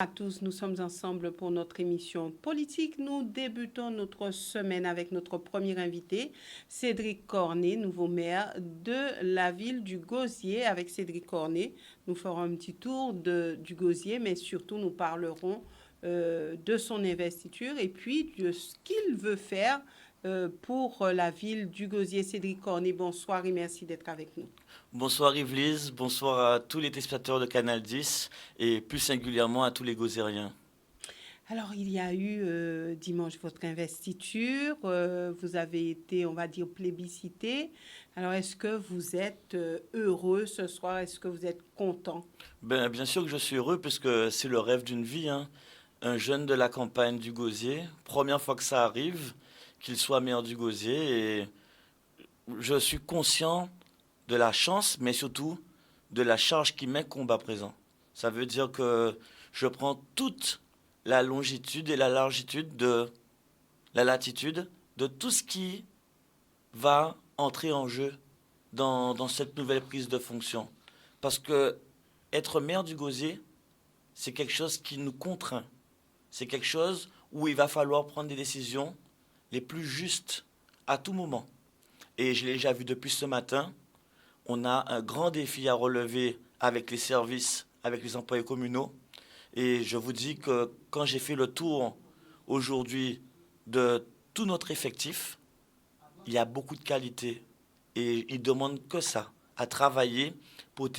à tous, nous sommes ensemble pour notre émission politique. Nous débutons notre semaine avec notre premier invité, Cédric Cornet, nouveau maire de la ville du Gosier. Avec Cédric Cornet, nous ferons un petit tour du Gosier, mais surtout nous parlerons de son investiture et puis de ce qu'il veut faire pour la ville du Gosier. Cédric Cornet, bonsoir et merci d'être avec nous. Bonsoir Yvelise, bonsoir à tous les téléspectateurs de Canal 10 et plus singulièrement à tous les Gozériens. Alors, il y a eu dimanche votre investiture. Vous avez été, on va dire, plébiscité. Alors, est-ce que vous êtes heureux ce soir? Est-ce que vous êtes content? Bien sûr que je suis heureux puisque c'est le rêve d'une vie, hein. Un jeune de la campagne du Gosier, première fois que ça arrive, qu'il soit maire du Gosier et je suis conscient de la chance, mais surtout de la charge qui m'incombe à présent. Ça veut dire que je prends toute la longitude et la largitude de la latitude de tout ce qui va entrer en jeu dans cette nouvelle prise de fonction. Parce que être maire du Gosier, c'est quelque chose qui nous contraint. C'est quelque chose où il va falloir prendre des décisions les plus justes à tout moment. Et je l'ai déjà vu depuis ce matin, on a un grand défi à relever avec les services, avec les employés communaux. Et je vous dis que quand j'ai fait le tour aujourd'hui de tout notre effectif, il y a beaucoup de qualité. Et ils demandent que ça, à travailler pour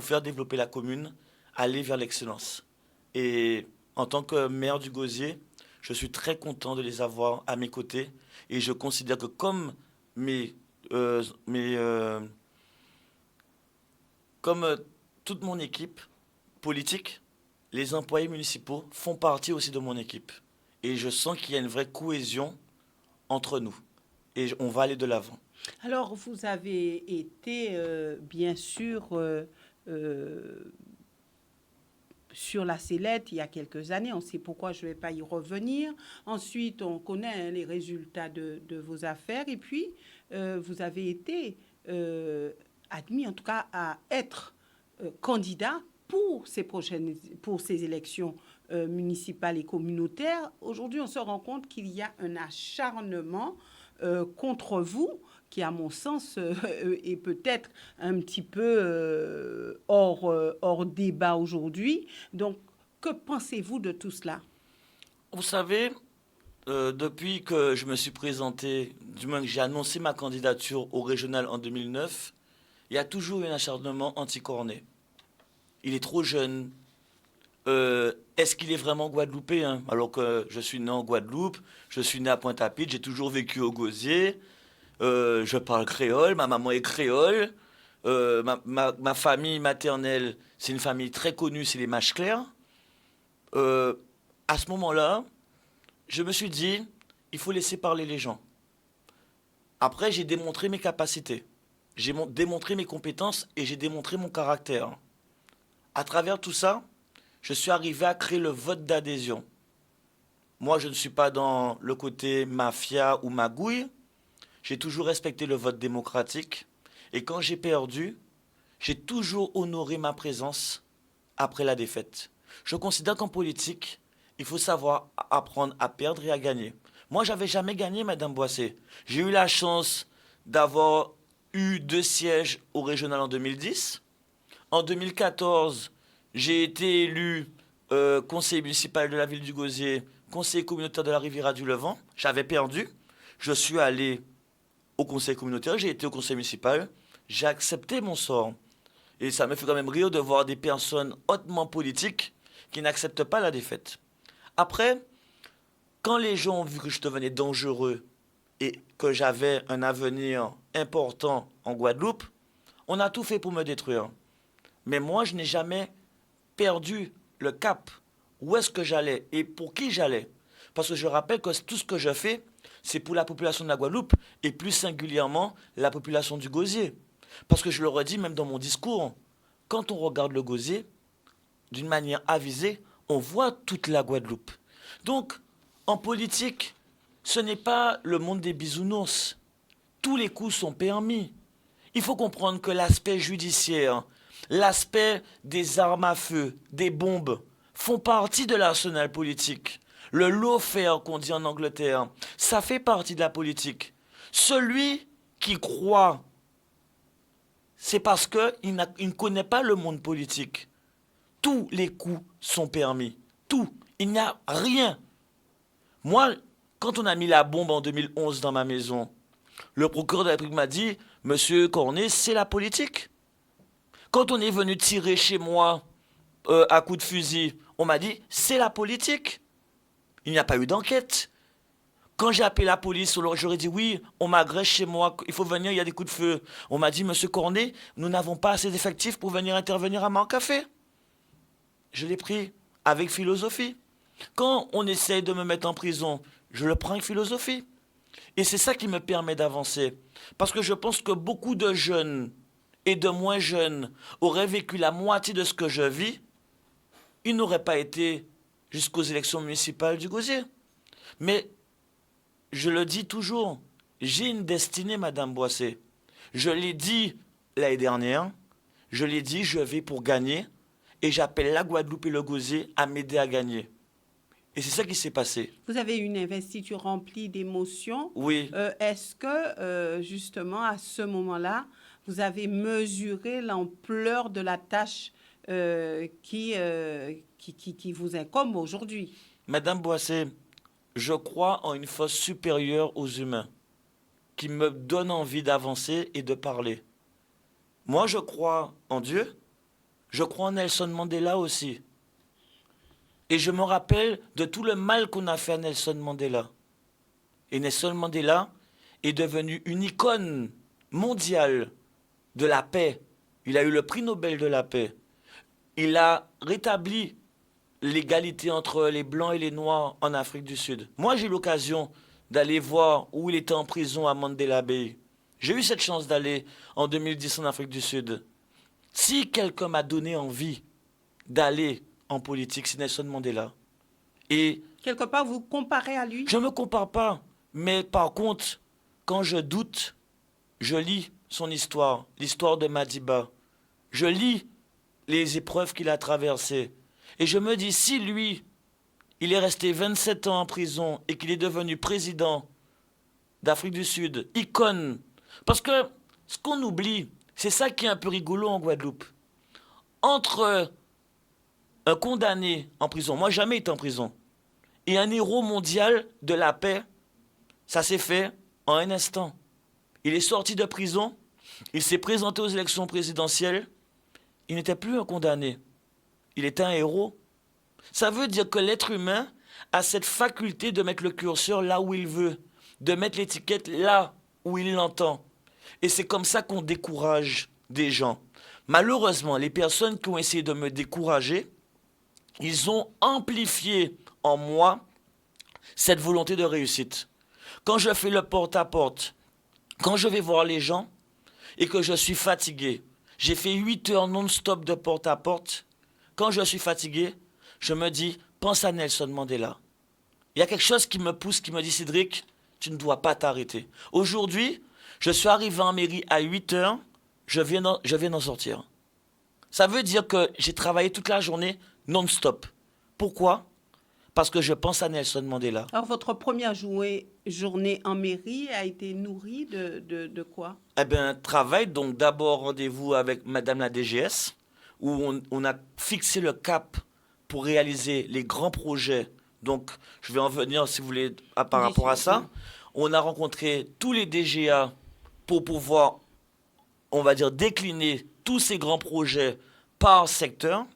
faire développer la commune, aller vers l'excellence. Et en tant que maire du Gosier, je suis très content de les avoir à mes côtés. Et je considère que comme mes, euh, mes, euh, comme toute mon équipe politique, les employés municipaux font partie aussi de mon équipe. Et je sens qu'il y a une vraie cohésion entre nous. Et on va aller de l'avant. Alors, vous avez été, bien sûr, sur la sellette il y a quelques années. On sait pourquoi je ne vais pas y revenir. Ensuite, on connaît les résultats de vos affaires. Et puis, vous avez été admis, en tout cas, à être candidat pour ces élections municipales et communautaires. Aujourd'hui, on se rend compte qu'il y a un acharnement contre vous qui, à mon sens, est peut-être un petit peu hors débat aujourd'hui. Donc, que pensez-vous de tout cela? Vous savez, depuis que je me suis présenté, du moins que j'ai annoncé ma candidature au régional en 2009, il y a toujours eu un acharnement anti-Cornet. Il est trop jeune. Est-ce qu'il est vraiment guadeloupéen? Alors que je suis né en Guadeloupe, je suis né à Pointe-à-Pitre, j'ai toujours vécu au Gosier, je parle créole, ma maman est créole, ma famille maternelle, c'est une famille très connue, c'est les Mâches-Claires. Euh, à ce moment-là, je me suis dit, il faut laisser parler les gens. Après, j'ai démontré mes capacités, démontré mes compétences et j'ai démontré mon caractère. À travers tout ça, je suis arrivé à créer le vote d'adhésion. Moi, je ne suis pas dans le côté mafia ou magouille. J'ai toujours respecté le vote démocratique. Et quand j'ai perdu, j'ai toujours honoré ma présence après la défaite. Je considère qu'en politique, il faut savoir apprendre à perdre et à gagner. Moi, j'avais jamais gagné, Madame Boissé. J'ai eu la chance d'avoir eu 2 sièges au régional en 2010. En 2014, j'ai été élu conseiller municipal de la ville du Gosier, conseiller communautaire de la Riviera du Levant. J'avais perdu. Je suis allé au conseil communautaire, j'ai été au conseil municipal. J'ai accepté mon sort. Et ça me fait quand même rire de voir des personnes hautement politiques qui n'acceptent pas la défaite. Après, quand les gens ont vu que je devenais dangereux et que j'avais un avenir important en Guadeloupe, on a tout fait pour me détruire. Mais moi, je n'ai jamais perdu le cap. Où est-ce que j'allais et pour qui j'allais? Parce que je rappelle que tout ce que je fais, c'est pour la population de la Guadeloupe et plus singulièrement la population du Gosier. Parce que je le redis même dans mon discours, quand on regarde le Gosier, d'une manière avisée, on voit toute la Guadeloupe. Donc, en politique, ce n'est pas le monde des bisounours. Tous les coups sont permis. Il faut comprendre que l'aspect judiciaire, l'aspect des armes à feu, des bombes, font partie de l'arsenal politique. Le lawfare qu'on dit en Angleterre, ça fait partie de la politique. Celui qui croit, c'est parce qu'il ne connaît pas le monde politique. Tous les coups sont permis. Tout. Il n'y a rien. Moi, quand on a mis la bombe en 2011 dans ma maison, le procureur de la République m'a dit, Monsieur Cornet, c'est la politique. Quand on est venu tirer chez moi à coups de fusil, on m'a dit, c'est la politique. Il n'y a pas eu d'enquête. Quand j'ai appelé la police, j'aurais dit, oui, on m'agresse chez moi, il faut venir, il y a des coups de feu. On m'a dit, Monsieur Cornet, nous n'avons pas assez d'effectifs pour venir intervenir à mon café. Je l'ai pris avec philosophie. Quand on essaye de me mettre en prison, je le prends avec philosophie. Et c'est ça qui me permet d'avancer. Parce que je pense que beaucoup de jeunes et de moins jeunes auraient vécu la moitié de ce que je vis, ils n'auraient pas été jusqu'aux élections municipales du Gosier. Mais je le dis toujours, j'ai une destinée, Madame Boissé. Je l'ai dit l'année dernière, je l'ai dit, je vais pour gagner, et j'appelle la Guadeloupe et le Gosier à m'aider à gagner. Et c'est ça qui s'est passé. Vous avez une investiture remplie d'émotions. Oui. Est-ce que, justement, à ce moment-là, vous avez mesuré l'ampleur de la tâche qui vous incombe aujourd'hui? Madame Boissé, je crois en une force supérieure aux humains qui me donne envie d'avancer et de parler. Moi, je crois en Dieu. Je crois en Nelson Mandela aussi. Et je me rappelle de tout le mal qu'on a fait à Nelson Mandela. Et Nelson Mandela est devenu une icône mondiale de la paix. Il a eu le prix Nobel de la paix. Il a rétabli l'égalité entre les Blancs et les Noirs en Afrique du Sud. Moi, j'ai eu l'occasion d'aller voir où il était en prison à Mandela Bay. J'ai eu cette chance d'aller en 2010 en Afrique du Sud. Si quelqu'un m'a donné envie d'aller en politique, c'est Nelson Mandela. Et quelque part, vous comparez à lui? Je ne me compare pas. Mais par contre, quand je doute, je lis son histoire, l'histoire de Madiba. Je lis les épreuves qu'il a traversées. Et je me dis, si lui, il est resté 27 ans en prison et qu'il est devenu président d'Afrique du Sud, icône. Parce que ce qu'on oublie, c'est ça qui est un peu rigolo en Guadeloupe. Entre un condamné en prison, moi jamais été en prison, et un héros mondial de la paix, ça s'est fait en un instant. Il est sorti de prison, il s'est présenté aux élections présidentielles, il n'était plus un condamné, il était un héros. Ça veut dire que l'être humain a cette faculté de mettre le curseur là où il veut, de mettre l'étiquette là où il l'entend. Et c'est comme ça qu'on décourage des gens. Malheureusement, les personnes qui ont essayé de me décourager, ils ont amplifié en moi cette volonté de réussite. Quand je fais le porte-à-porte, quand je vais voir les gens et que je suis fatigué, j'ai fait 8 heures non-stop de porte-à-porte, quand je suis fatigué, je me dis, pense à Nelson Mandela. Il y a quelque chose qui me pousse, qui me dit, Cédric, tu ne dois pas t'arrêter. Aujourd'hui, je suis arrivé en mairie à 8 heures, je viens d'en sortir. Ça veut dire que j'ai travaillé toute la journée non-stop. Pourquoi? Parce que je pense à Nelson Mandela. Alors, votre première journée en mairie a été nourrie de quoi? Eh bien, travail, donc d'abord rendez-vous avec Madame la DGS, où on a fixé le cap pour réaliser les grands projets. Donc, je vais en venir, si vous voulez, par rapport à ça. On a rencontré tous les DGA pour pouvoir, on va dire, décliner tous ces grands projets par secteur.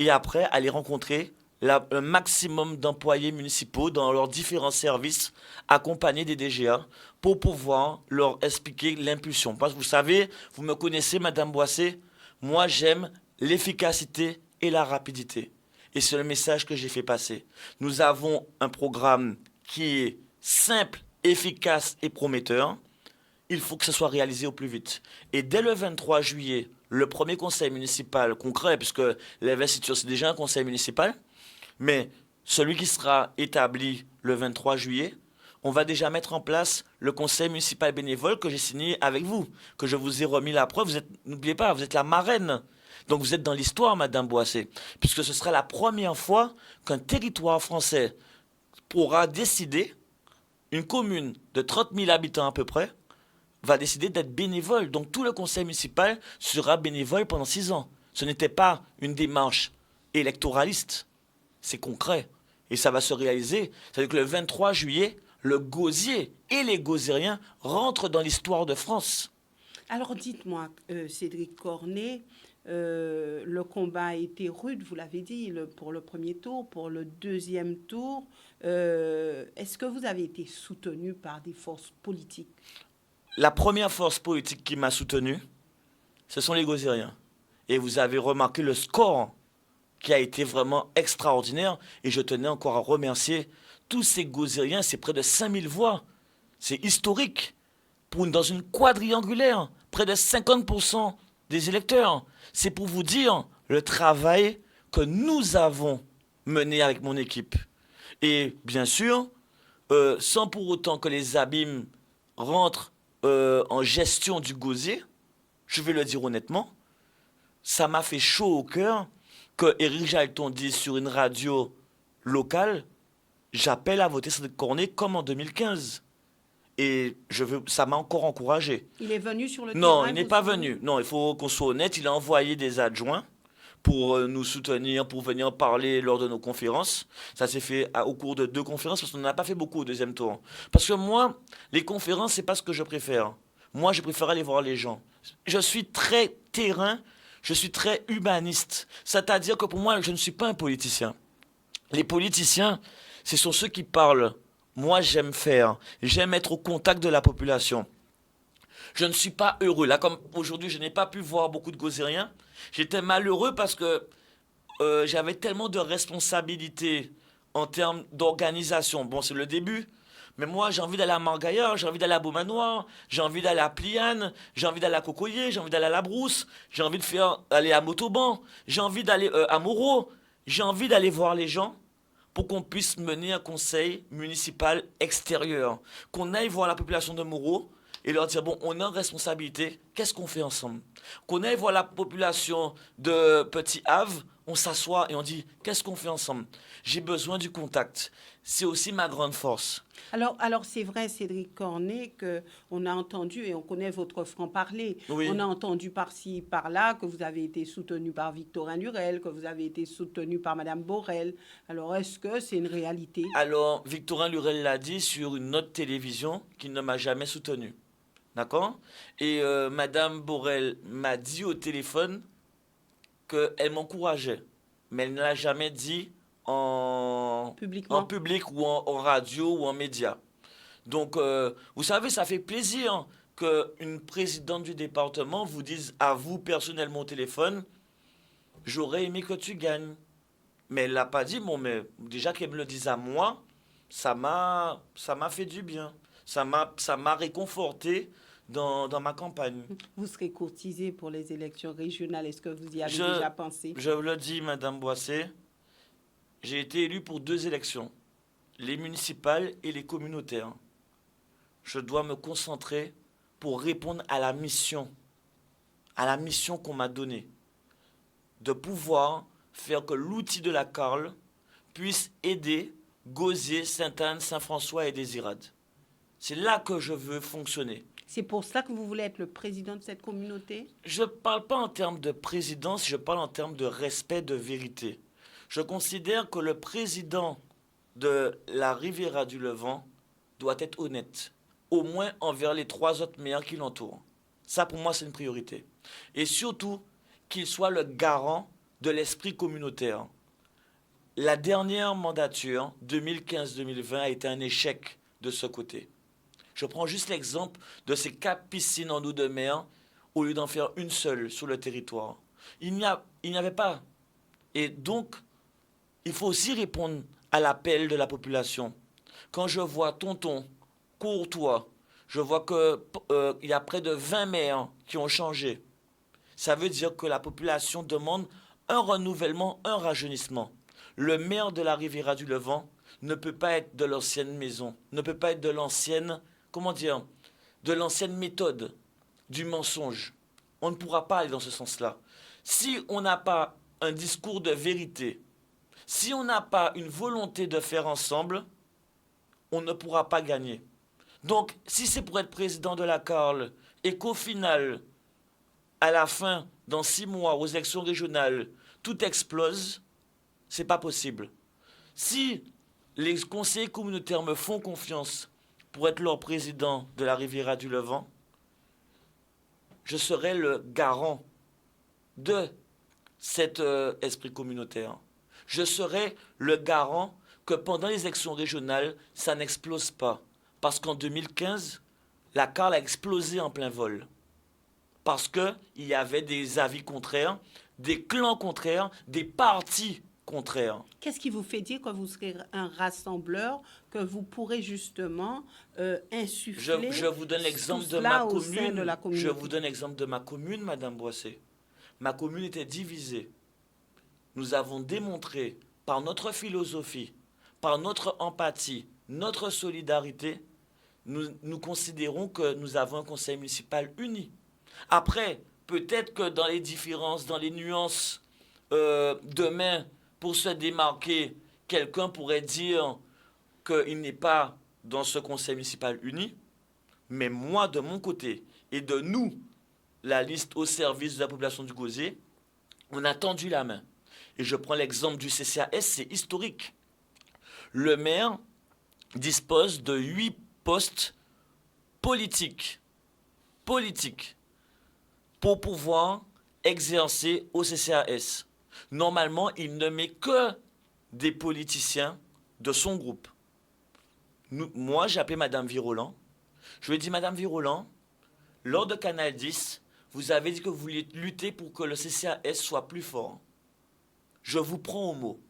Et après, aller rencontrer le maximum d'employés municipaux dans leurs différents services, accompagnés des DGA, pour pouvoir leur expliquer l'impulsion. Parce que vous savez, vous me connaissez, Madame Boissé, moi j'aime l'efficacité et la rapidité. Et c'est le message que j'ai fait passer. Nous avons un programme qui est simple, efficace et prometteur. Il faut que ce soit réalisé au plus vite. Et dès le 23 juillet, le premier conseil municipal concret, puisque l'investiture c'est déjà un conseil municipal, mais celui qui sera établi le 23 juillet, on va déjà mettre en place le conseil municipal bénévole que j'ai signé avec vous, que je vous ai remis la preuve. N'oubliez pas, vous êtes la marraine. Donc vous êtes dans l'histoire, Madame Boissé, puisque ce sera la première fois qu'un territoire français pourra décider, une commune de 30 000 habitants à peu près, va décider d'être bénévole. Donc tout le conseil municipal sera bénévole pendant 6 ans. Ce n'était pas une démarche électoraliste, c'est concret. Et ça va se réaliser. C'est-à-dire que le 23 juillet, le gosier et les gosiériens rentrent dans l'histoire de France. Alors dites-moi, Cédric Cornet, le combat a été rude, vous l'avez dit, pour le premier tour, pour le deuxième tour. Est-ce que vous avez été soutenu par des forces politiques? La première force politique qui m'a soutenu, ce sont les gosiériens. Et vous avez remarqué le score qui a été vraiment extraordinaire. Et je tenais encore à remercier tous ces gosiériens, c'est près de 5000 voix. C'est historique. Dans une quadriangulaire, près de 50% des électeurs. C'est pour vous dire le travail que nous avons mené avec mon équipe. Et bien sûr, sans pour autant que les abîmes rentrent en gestion du gosier, je vais le dire honnêtement, ça m'a fait chaud au cœur que Éric Jalton dise sur une radio locale, j'appelle à voter Cédric Cornet comme en 2015. Et ça m'a encore encouragé. Il est venu sur le terrain? Non, il n'est pas venu. Non, il faut qu'on soit honnête. Il a envoyé des adjoints pour nous soutenir, pour venir parler lors de nos conférences. Ça s'est fait au cours de 2 conférences parce qu'on n'a pas fait beaucoup au deuxième tour. Parce que moi, les conférences, c'est pas ce que je préfère. Moi, je préfère aller voir les gens. Je suis très terrain, je suis très humaniste. C'est-à-dire que pour moi, je ne suis pas un politicien. Les politiciens, ce sont ceux qui parlent. Moi, j'aime faire. J'aime être au contact de la population. Je ne suis pas heureux. Là, comme aujourd'hui, je n'ai pas pu voir beaucoup de gosiériens. J'étais malheureux parce que j'avais tellement de responsabilités en termes d'organisation. Bon, c'est le début. Mais moi, j'ai envie d'aller à Margaillard, j'ai envie d'aller à Beaumanoir, j'ai envie d'aller à Pliane, j'ai envie d'aller à Cocoyer, j'ai envie d'aller à La Brousse, j'ai envie aller à Montauban, j'ai envie d'aller à Moreau, j'ai envie d'aller voir les gens pour qu'on puisse mener un conseil municipal extérieur. Qu'on aille voir la population de Moreau et leur dire, bon, on a une responsabilité, qu'est-ce qu'on fait ensemble? Qu'on aille voir la population de Petit Havre, on s'assoit et on dit, qu'est-ce qu'on fait ensemble? J'ai besoin du contact. C'est aussi ma grande force. Alors c'est vrai, Cédric Cornet, qu'on a entendu, et on connaît votre franc-parler, Oui. on a entendu par-ci, par-là, que vous avez été soutenu par Victorin Lurel, que vous avez été soutenu par Madame Borel. Alors, est-ce que c'est une réalité? Alors, Victorin Lurel l'a dit sur une autre télévision qu'il ne m'a jamais soutenu. D'accord? Et Madame Borel m'a dit au téléphone qu'elle m'encourageait. Mais elle ne l'a jamais dit en Publiquement? public ou en radio ou en média. Donc, vous savez, ça fait plaisir qu'une présidente du département vous dise à vous personnellement au téléphone, j'aurais aimé que tu gagnes. Mais elle l'a pas dit, bon, mais déjà qu'elle me le dise à moi, ça m'a fait du bien. Ça m'a réconforté dans ma campagne. Vous serez courtisé pour les élections régionales. Est-ce que vous y avez déjà pensé? Je le dis, Madame Boissé, j'ai été élu pour 2 élections, les municipales et les communautaires. Je dois me concentrer pour répondre à la mission qu'on m'a donnée, de pouvoir faire que l'outil de la Carle puisse aider Gosier, Sainte-Anne, Saint-François et Désirade. C'est là que je veux fonctionner. C'est pour ça que vous voulez être le président de cette communauté? Je ne parle pas en termes de présidence, je parle en termes de respect, de vérité. Je considère que le président de la Riviera du Levant doit être honnête, au moins envers les 3 autres maires qui l'entourent. Ça, pour moi, c'est une priorité. Et surtout, qu'il soit le garant de l'esprit communautaire. La dernière mandature, 2015-2020, a été un échec de ce côté. Je prends juste l'exemple de ces 4 piscines en eau de mer, au lieu d'en faire une seule sur le territoire. Il n'y avait pas. Et donc, il faut aussi répondre à l'appel de la population. Quand je vois Tonton, Courtois, je vois qu'il y a près de 20 maires qui ont changé. Ça veut dire que la population demande un renouvellement, un rajeunissement. Le maire de la Riviera du Levant ne peut pas être de l'ancienne maison, ne peut pas être de l'ancienne, de l'ancienne méthode, du mensonge. On ne pourra pas aller dans ce sens-là. Si on n'a pas un discours de vérité, si on n'a pas une volonté de faire ensemble, on ne pourra pas gagner. Donc, si c'est pour être président de la CARL et qu'au final, à la fin, dans 6 mois, aux élections régionales, tout explose, c'est pas possible. Si les conseillers communautaires me font confiance pour être leur président de la Riviera du Levant, je serai le garant de cet esprit communautaire. Je serai le garant que pendant les élections régionales, ça n'explose pas. Parce qu'en 2015, la CARL a explosé en plein vol. Parce qu'il y avait des avis contraires, des clans contraires, des partis contraires. Qu'est-ce qui vous fait dire que vous serez un rassembleur, que vous pourrez justement insuffler Je vous donne l'exemple de ma commune. Je vous donne l'exemple de ma commune, Madame Boissé. Ma commune était divisée. Nous avons démontré par notre philosophie, par notre empathie, notre solidarité, nous considérons que nous avons un conseil municipal uni. Après, peut-être que dans les différences, dans les nuances, demain, pour se démarquer, quelqu'un pourrait dire qu'il n'est pas dans ce conseil municipal uni. Mais moi, de mon côté, et de nous, la liste au service de la population du Gosier, on a tendu la main. Et je prends l'exemple du CCAS, c'est historique. Le maire dispose de 8 postes politiques pour pouvoir exercer au CCAS. Normalement, il ne met que des politiciens de son groupe. Moi, j'ai appelé Madame Virolan. Je lui ai dit, Madame Virolan, lors de Canal 10, vous avez dit que vous vouliez lutter pour que le CCAS soit plus fort. Je vous prends au mot.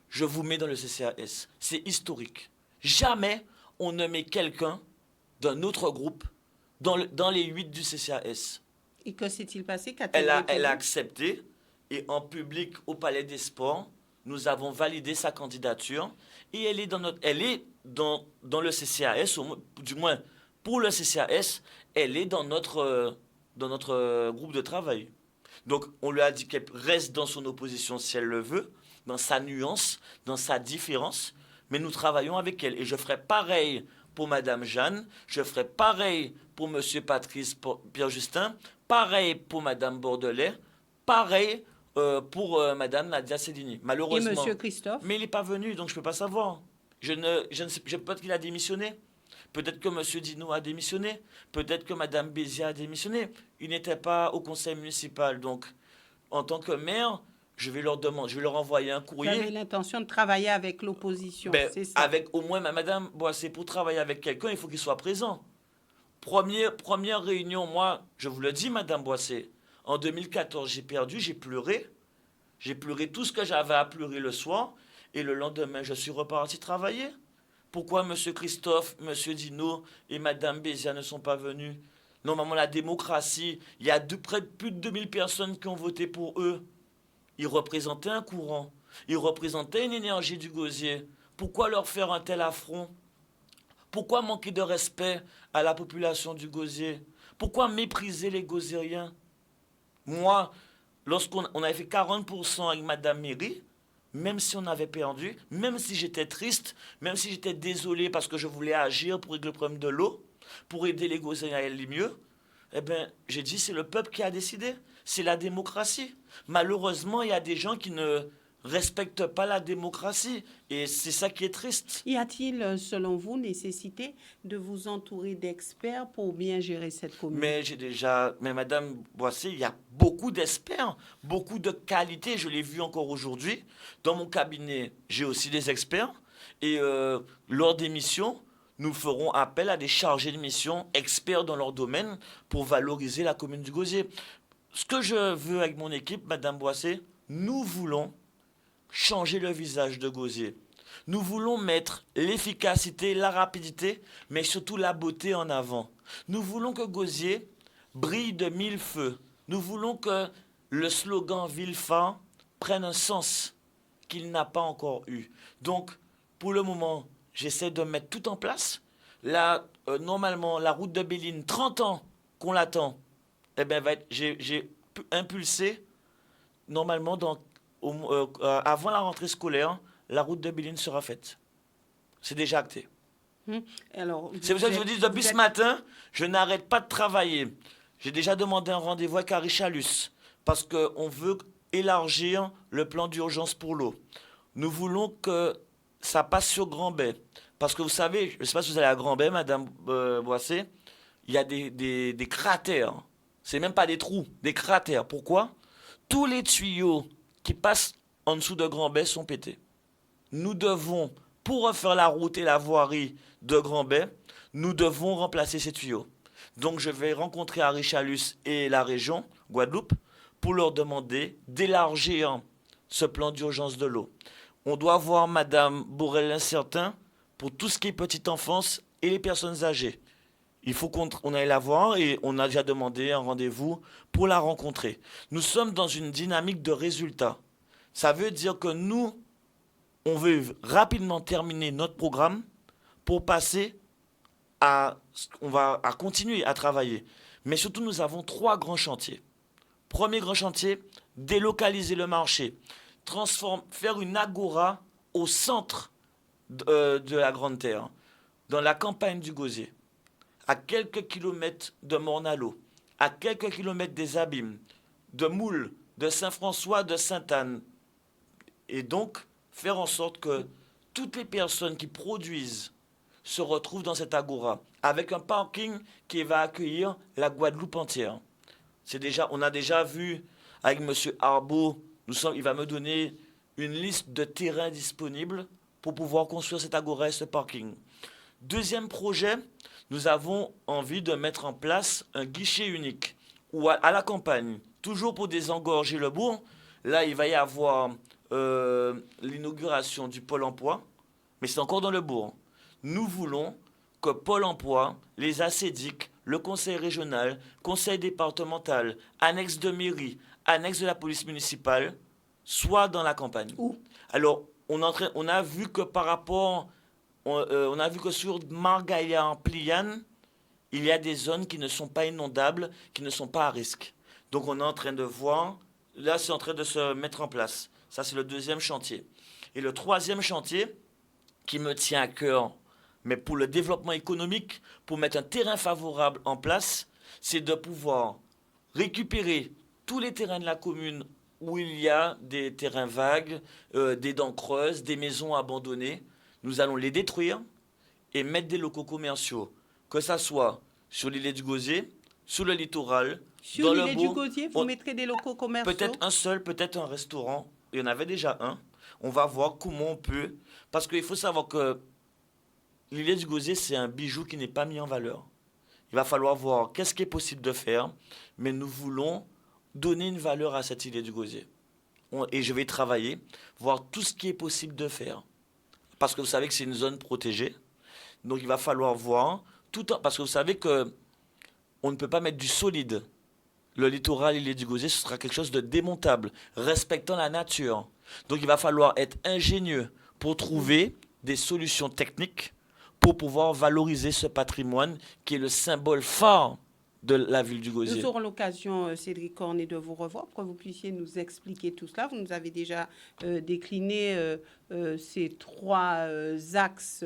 Je vous mets dans le CCAS. C'est historique. Jamais on ne met quelqu'un d'un autre groupe dans les 8 du CCAS. Et que s'est-il passé? Elle a accepté. Et en public, au Palais des Sports, nous avons validé sa candidature. Et elle est dans le CCAS, du moins pour le CCAS, elle est dans notre groupe de travail. Donc, on lui a dit qu'elle reste dans son opposition si elle le veut, dans sa nuance, dans sa différence, mais nous travaillons avec elle. Et je ferai pareil pour Madame Jeanne, je ferai pareil pour Monsieur Patrice Pierre-Justin, pareil pour Madame Bordelais, pareil pour Madame Nadia Cédini. Malheureusement. Et Monsieur Christophe? Mais il n'est pas venu, donc je ne peux pas savoir. Je ne sais, peut-être qu'il a démissionné. Peut-être que M. Dino a démissionné. Peut-être que Mme Béziat a démissionné. Il n'était pas au conseil municipal. Donc, en tant que maire, je vais leur envoyer un courrier. Vous avez l'intention de travailler avec l'opposition, c'est ça? Avec au moins, Mme Boissé, pour travailler avec quelqu'un, il faut qu'il soit présent. Première réunion, moi, je vous le dis, Mme Boissé, en 2014, j'ai perdu, j'ai pleuré. J'ai pleuré tout ce que j'avais à pleurer le soir. Et le lendemain, je suis reparti travailler. Pourquoi M. Christophe, M. Dino et Mme Béziat ne sont pas venus? Normalement, la démocratie, il y a plus de 2000 personnes qui ont voté pour eux. Ils représentaient un courant. Ils représentaient une énergie du Gosier. Pourquoi leur faire un tel affront? Pourquoi manquer de respect à la population du Gosier? Pourquoi mépriser les Gosieriens? Moi, lorsqu'on avait fait 40% avec Mme Méry, même si on avait perdu, même si j'étais triste, même si j'étais désolé parce que je voulais agir pour régler le problème de l'eau, pour aider les Gosiens à aller mieux, eh bien, j'ai dit, c'est le peuple qui a décidé. C'est la démocratie. Malheureusement, il y a des gens qui ne respectent pas la démocratie. Et c'est ça qui est triste. Y a-t-il, selon vous, nécessité de vous entourer d'experts pour bien gérer cette commune? Mais Madame Boissé, il y a beaucoup d'experts, beaucoup de qualité. Je l'ai vu encore aujourd'hui. Dans mon cabinet, j'ai aussi des experts. Et lors des missions, nous ferons appel à des chargés de mission experts dans leur domaine pour valoriser la commune du Gosier. Ce que je veux avec mon équipe, Madame Boissé, nous voulons changer le visage de Gosier. Nous voulons mettre l'efficacité, la rapidité, mais surtout la beauté en avant. Nous voulons que Gosier brille de 1000 feux. Nous voulons que le slogan Villefort prenne un sens qu'il n'a pas encore eu. Donc, pour le moment, j'essaie de mettre tout en place. Là, normalement, la route de Béline, 30 ans qu'on l'attend, eh ben, j'ai impulsé normalement, avant la rentrée scolaire, la route de Béline sera faite. C'est déjà acté. Alors, C'est pour ça que je vous dis, depuis ce matin, je n'arrête pas de travailler. J'ai déjà demandé un rendez-vous avec Arichalus parce qu'on veut élargir le plan d'urgence pour l'eau. Nous voulons que ça passe sur Grand-Bay. Parce que vous savez, je ne sais pas si vous allez à Grand-Bay, Madame Boissé, il y a des cratères. C'est même pas des trous, des cratères. Pourquoi? Tous les tuyaux qui passent en dessous de Grand-Bay sont pétés. Nous devons, pour refaire la route et la voirie de Grand-Bay, nous devons remplacer ces tuyaux. Donc je vais rencontrer Arichalus et la région, Guadeloupe, pour leur demander d'élargir ce plan d'urgence de l'eau. On doit voir Madame Bourrel-Incertain pour tout ce qui est petite enfance et les personnes âgées. Il faut qu'on aille la voir et on a déjà demandé un rendez-vous pour la rencontrer. Nous sommes dans une dynamique de résultats. Ça veut dire que nous, on veut rapidement terminer notre programme pour passer on va continuer à travailler. Mais surtout, nous avons 3 grands chantiers. Premier grand chantier, délocaliser le marché. Faire une agora au centre de la Grande Terre, dans la campagne du Gosier, à quelques kilomètres de Morne-à-l'Eau, à quelques kilomètres des Abîmes, de Moule, de Saint-François, de Sainte-Anne. Et donc, faire en sorte que toutes les personnes qui produisent se retrouvent dans cette agora, avec un parking qui va accueillir la Guadeloupe entière. On a déjà vu avec M. Arbeau, il va me donner une liste de terrains disponibles pour pouvoir construire cette agora et ce parking. Deuxième projet, nous avons envie de mettre en place un guichet unique, ou à la campagne, toujours pour désengorger le bourg. Là, il va y avoir l'inauguration du Pôle emploi, mais c'est encore dans le bourg. Nous voulons que Pôle emploi, les ACEDIC, le conseil régional, conseil départemental, annexe de mairie, annexe de la police municipale, soient dans la campagne. Où? Alors, on a vu que on a vu que sur Margaïa en Pliane, il y a des zones qui ne sont pas inondables, qui ne sont pas à risque. Donc on est en train de voir, là c'est en train de se mettre en place. Ça c'est le deuxième chantier. Et le troisième chantier, qui me tient à cœur, mais pour le développement économique, pour mettre un terrain favorable en place, c'est de pouvoir récupérer tous les terrains de la commune où il y a des terrains vagues, des dents creuses, des maisons abandonnées. Nous allons les détruire et mettre des locaux commerciaux, que ça soit sur l'île du Gosier, sur le littoral, sur dans l'île le du bourg. Gosier, vous mettrez des locaux commerciaux? Peut-être un seul, peut-être un restaurant. Il y en avait déjà un. On va voir comment on peut. Parce qu'il faut savoir que l'île du Gosier, c'est un bijou qui n'est pas mis en valeur. Il va falloir voir qu'est-ce qui est possible de faire. Mais nous voulons donner une valeur à cette île du Gosier. Et je vais travailler, voir tout ce qui est possible de faire. Parce que vous savez que c'est une zone protégée. Donc il va falloir voir, parce que vous savez que on ne peut pas mettre du solide. Le littoral, l'île du Gosier, ce sera quelque chose de démontable, respectant la nature. Donc il va falloir être ingénieux pour trouver des solutions techniques pour pouvoir valoriser ce patrimoine qui est le symbole phare de la ville du Gosier. Nous aurons l'occasion, Cédric Cornet, de vous revoir pour que vous puissiez nous expliquer tout cela. Vous nous avez déjà décliné ces 3 axes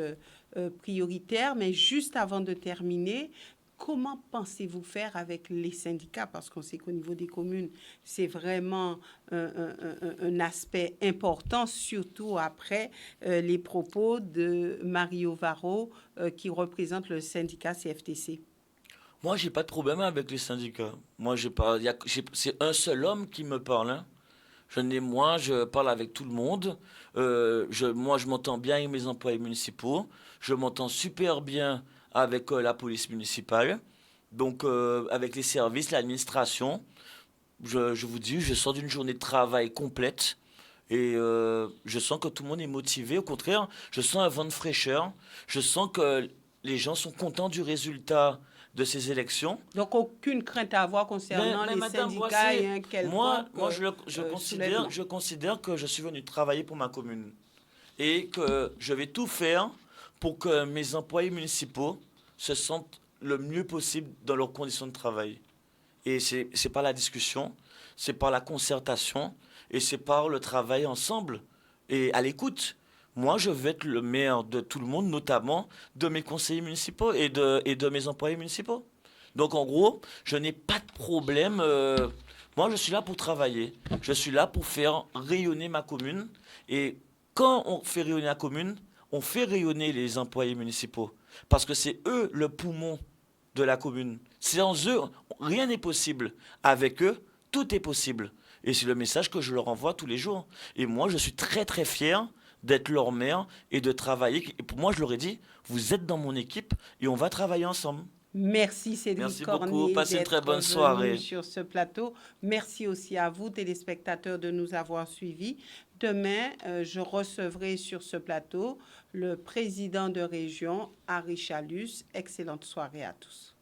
prioritaires, mais juste avant de terminer, comment pensez-vous faire avec les syndicats? Parce qu'on sait qu'au niveau des communes, c'est vraiment un aspect important, surtout après les propos de Mario Varro, qui représente le syndicat CFTC. Moi, j'ai pas de problème avec les syndicats. Moi, c'est un seul homme qui me parle. Hein. Je parle avec tout le monde. Moi, je m'entends bien avec mes employés municipaux. Je m'entends super bien avec la police municipale. Donc, avec les services, l'administration. Je vous dis, je sors d'une journée de travail complète. Et je sens que tout le monde est motivé. Au contraire, je sens un vent de fraîcheur. Je sens que les gens sont contents du résultat de ces élections. Donc, aucune crainte à avoir concernant les syndicats et un quelconque moi je considère que je suis venu travailler pour ma commune et que je vais tout faire pour que mes employés municipaux se sentent le mieux possible dans leurs conditions de travail. Et c'est par la discussion, c'est par la concertation, Et c'est par le travail ensemble et à l'écoute. Moi, je veux être le maire de tout le monde, notamment de mes conseillers municipaux et de mes employés municipaux. Donc, en gros, je n'ai pas de problème. Moi, je suis là pour travailler. Je suis là pour faire rayonner ma commune. Et quand on fait rayonner la commune, on fait rayonner les employés municipaux. Parce que c'est eux le poumon de la commune. Sans eux, rien n'est possible. Avec eux, tout est possible. Et c'est le message que je leur envoie tous les jours. Et moi, je suis très très fier d'être leur maire et de travailler. Et pour moi, je leur ai dit, vous êtes dans mon équipe et on va travailler ensemble. Merci Cédric Merci beaucoup. Cornier Passez une très d'être bonne venu soirée. sur ce plateau. Merci aussi à vous, téléspectateurs, de nous avoir suivis. Demain, je recevrai sur ce plateau le président de région, Harry Chalus. Excellente soirée à tous.